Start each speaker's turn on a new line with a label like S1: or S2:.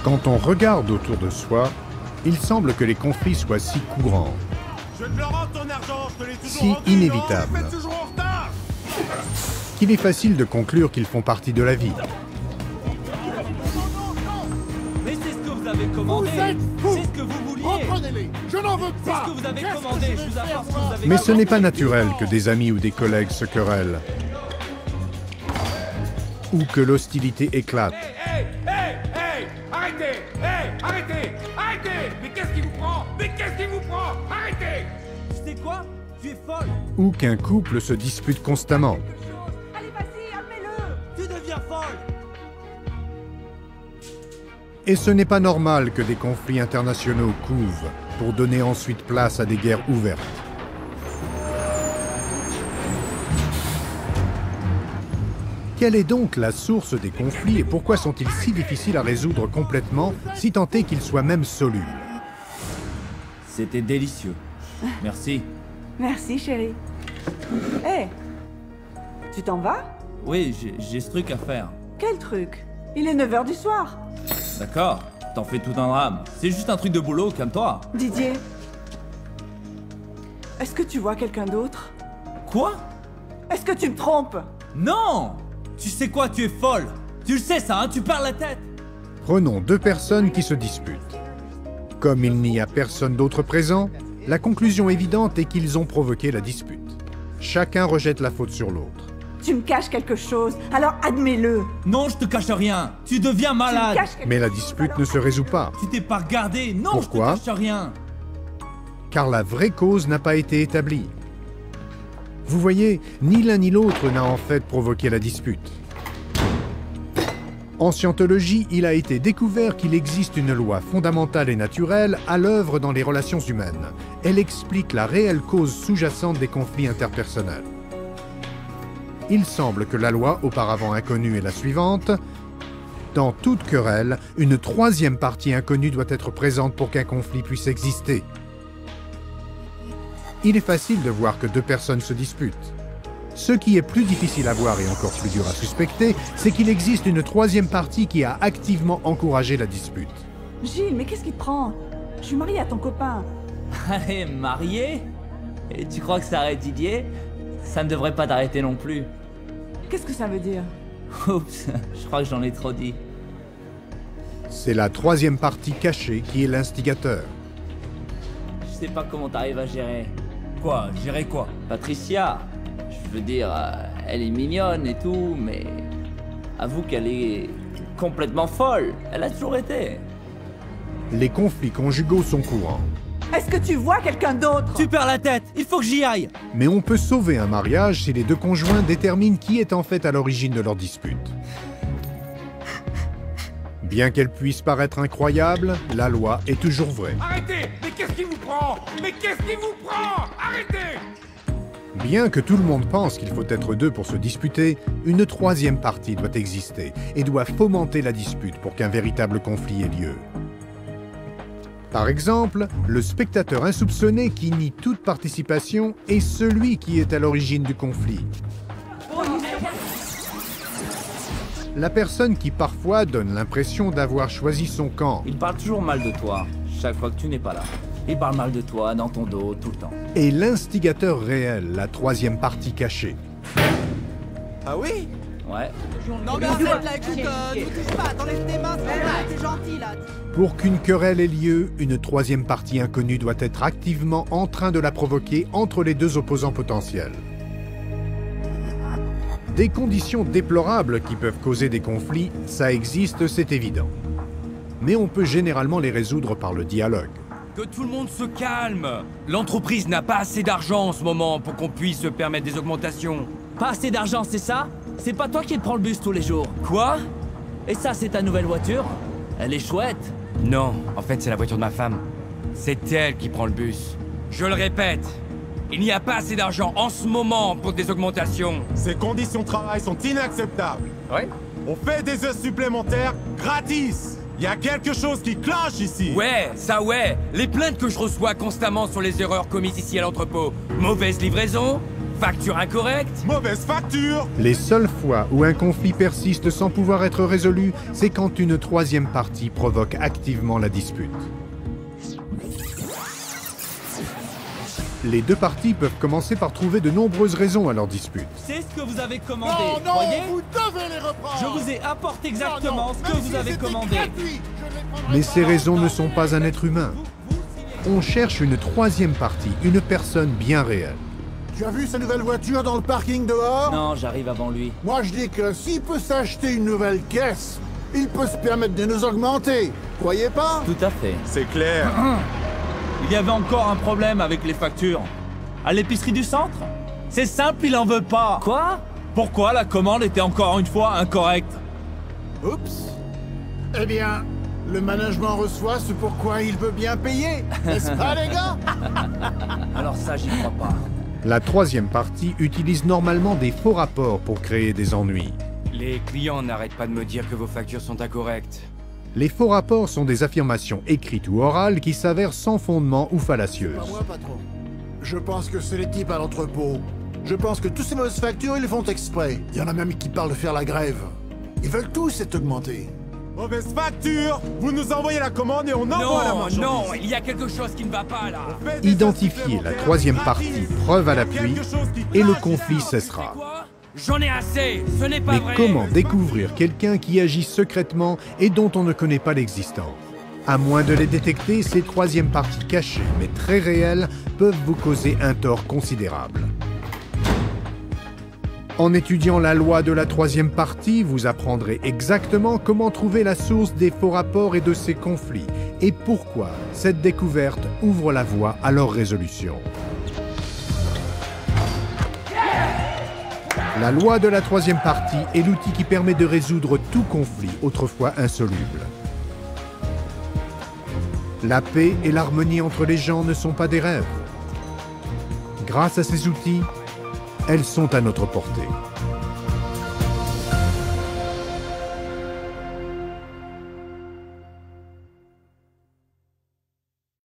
S1: Quand on regarde autour de soi, il semble que les conflits soient si courants, si inévitables, qu'il est facile de conclure qu'ils font partie de la vie.
S2: Mais c'est ce que vous avez commandé. C'est ce que vous vouliez.
S3: Reprenez-les. Je n'en veux
S2: C'est
S3: pas.
S2: ce que vous avez commandé. Je vous apporte ce que vous avez
S1: Mais ce n'est pas naturel que des amis ou des collègues se querellent, ou que l'hostilité éclate.
S4: Hey, arrêtez! Hey, arrêtez! Arrêtez! Mais qu'est-ce qui vous prend? Mais qu'est-ce qui vous prend? Arrêtez!
S2: Tu sais quoi? Tu es folle.
S1: Ou qu'un couple se dispute constamment.
S5: Allez, vas-y, armez-le.
S2: Tu deviens folle.
S1: Et ce n'est pas normal que des conflits internationaux couvent pour donner ensuite place à des guerres ouvertes. Quelle est donc la source des conflits et pourquoi sont-ils si difficiles à résoudre complètement, si tant est qu'ils soient même solubles?
S2: C'était délicieux. Merci.
S5: Merci, chérie. Hé, tu t'en vas?
S2: Oui, j'ai ce truc à faire.
S5: Quel truc? Il est 9 h du soir.
S2: D'accord. T'en fais tout un drame. C'est juste un truc de boulot, calme-toi.
S5: Didier, est-ce que tu vois quelqu'un d'autre?
S2: Quoi?
S5: Est-ce que tu me trompes?
S2: Non! Tu sais quoi? Tu es folle. Tu le sais ça, hein? Tu perds la tête.
S1: Prenons deux personnes qui se disputent. Comme il n'y a personne d'autre présent, la conclusion évidente est qu'ils ont provoqué la dispute. Chacun rejette la faute sur l'autre.
S5: Tu me caches quelque chose, alors admets-le.
S2: Non, je te cache rien. Tu deviens
S5: Tu me
S2: malade.
S5: caches quelque
S1: Mais la
S5: chose,
S1: dispute
S5: alors
S1: ne se résout pas,
S2: Tu t'es pas regardé. Non,
S1: Pourquoi?
S2: je te cache rien.
S1: car la vraie cause n'a pas été établie. Vous voyez, ni l'un ni l'autre n'a en fait provoqué la dispute. En scientologie, il a été découvert qu'il existe une loi fondamentale et naturelle à l'œuvre dans les relations humaines. Elle explique la réelle cause sous-jacente des conflits interpersonnels. Il semble que la loi, auparavant inconnue, est la suivante. Dans toute querelle, une troisième partie inconnue doit être présente pour qu'un conflit puisse exister. Il est facile de voir que deux personnes se disputent. Ce qui est plus difficile à voir et encore plus dur à suspecter, c'est qu'il existe une troisième partie qui a activement encouragé la dispute.
S5: Gilles, mais qu'est-ce qui te prend? Je suis mariée à ton copain.
S2: Allez, marié? Et tu crois que ça arrête Didier? Ça ne devrait pas t'arrêter non plus.
S5: Qu'est-ce que ça veut dire?
S2: Oups, je crois que j'en ai trop dit.
S1: C'est la troisième partie cachée qui est l'instigateur.
S2: Je sais pas comment t'arrives à gérer.
S4: Quoi? Gérer quoi?
S2: Patricia, je veux dire, elle est mignonne et tout, mais avoue qu'elle est complètement folle. Elle a toujours été.
S1: Les conflits conjugaux sont courants.
S5: Est-ce que tu vois quelqu'un d'autre?
S2: Tu perds la tête, il faut que j'y aille.
S1: Mais on peut sauver un mariage si les deux conjoints déterminent qui est en fait à l'origine de leur dispute. Bien qu'elle puisse paraître incroyable, la loi est toujours vraie.
S4: Arrêtez! Mais qu'est-ce qui vous prend? Mais qu'est-ce qui vous prend? Arrêtez!
S1: Bien que tout le monde pense qu'il faut être deux pour se disputer, une troisième partie doit exister et doit fomenter la dispute pour qu'un véritable conflit ait lieu. Par exemple, le spectateur insoupçonné qui nie toute participation est celui qui est à l'origine du conflit. La personne qui parfois donne l'impression d'avoir choisi son camp
S2: Il parle toujours mal de toi, chaque fois que tu n'es pas là. Il parle mal de toi, dans ton dos, tout le temps.
S1: est l'instigateur réel, la troisième partie cachée.
S6: Ah oui?
S2: Ouais.
S7: Non mais arrête là, écoute, ne touche pas, t'enlèves tes mains, t'es gentil là.
S1: Pour qu'une querelle ait lieu, une troisième partie inconnue doit être activement en train de la provoquer entre les deux opposants potentiels. Des conditions déplorables qui peuvent causer des conflits, ça existe, c'est évident. Mais on peut généralement les résoudre par le dialogue.
S4: Que tout le monde se calme! L'entreprise n'a pas assez d'argent en ce moment pour qu'on puisse se permettre des augmentations.
S2: Pas assez d'argent, c'est ça? C'est pas toi qui te prends le bus tous les jours.
S4: Quoi?
S2: Et ça, c'est ta nouvelle voiture? Elle est chouette.
S4: Non, en fait c'est la voiture de ma femme. C'est elle qui prend le bus. Je le répète, il n'y a pas assez d'argent en ce moment pour des augmentations.
S6: Ces conditions de travail sont inacceptables.
S4: Ouais?
S6: On fait des heures supplémentaires gratis. Il y a quelque chose qui cloche ici.
S4: Ouais, ça ouais. Les plaintes que je reçois constamment sur les erreurs commises ici à l'entrepôt. Mauvaise livraison, Facture incorrecte?
S6: Mauvaise facture.
S1: Les seules fois où un conflit persiste sans pouvoir être résolu, c'est quand une troisième partie provoque activement la dispute. Les deux parties peuvent commencer par trouver de nombreuses raisons à leur dispute.
S7: C'est ce que vous avez commandé,
S3: Non, non,
S7: voyez?
S3: vous devez les reprendre.
S7: Je vous ai apporté exactement
S3: Non, non,
S7: ce que
S3: même
S7: vous
S3: si
S7: avez
S3: c'était
S7: commandé.
S3: gratuit, je ne les prendrai
S1: Mais
S3: pas.
S1: ces raisons ne sont pas un être humain. On cherche une troisième partie, une personne bien réelle.
S3: Tu as vu sa nouvelle voiture dans le parking dehors?
S7: Non, j'arrive avant lui.
S3: Moi je dis que s'il peut s'acheter une nouvelle caisse, il peut se permettre de nous augmenter. Croyez pas?
S7: Tout à fait.
S6: C'est clair.
S8: Il y avait encore un problème avec les factures. À l'épicerie du centre? C'est simple, il en veut pas.
S7: Quoi?
S8: Pourquoi la commande était encore une fois incorrecte?
S3: Oups. Eh bien, le management reçoit ce pourquoi il veut bien payer. N'est-ce pas les gars?
S7: Alors ça, j'y crois pas.
S1: La troisième partie utilise normalement des faux rapports pour créer des ennuis.
S4: Les clients n'arrêtent pas de me dire que vos factures sont incorrectes.
S1: Les faux rapports sont des affirmations écrites ou orales qui s'avèrent sans fondement ou
S3: Pas
S1: fallacieuses.
S3: moi, patron. Je pense que c'est les types à l'entrepôt. Je pense que tous ces mauvaises factures, ils le font exprès. Il y en a même qui parlent de faire la grève. Ils veulent tous être augmentés.
S6: Mauvaise facture. Vous nous envoyez la commande et on envoie la
S4: Non,
S6: marchandise.
S4: non, il y a quelque chose qui ne va pas là.
S6: Faites des
S1: Identifiez la
S6: supplémentaires
S1: troisième
S6: gratuits.
S1: partie, preuve à
S6: Il y a
S1: l'appui,
S6: quelque chose qui
S1: et le
S6: cloche
S1: conflit
S6: ici.
S1: cessera.
S4: Quoi? J'en ai assez, ce n'est pas
S1: Mais
S4: vrai.
S1: comment découvrir quelqu'un qui agit secrètement et dont on ne connaît pas l'existence? À moins de les détecter, ces troisièmes parties cachées, mais très réelles, peuvent vous causer un tort considérable. En étudiant la loi de la troisième partie, vous apprendrez exactement comment trouver la source des faux rapports et de ces conflits, et pourquoi cette découverte ouvre la voie à leur résolution. La loi de la troisième partie est l'outil qui permet de résoudre tout conflit autrefois insoluble. La paix et l'harmonie entre les gens ne sont pas des rêves. Grâce à ces outils, elles sont à notre portée.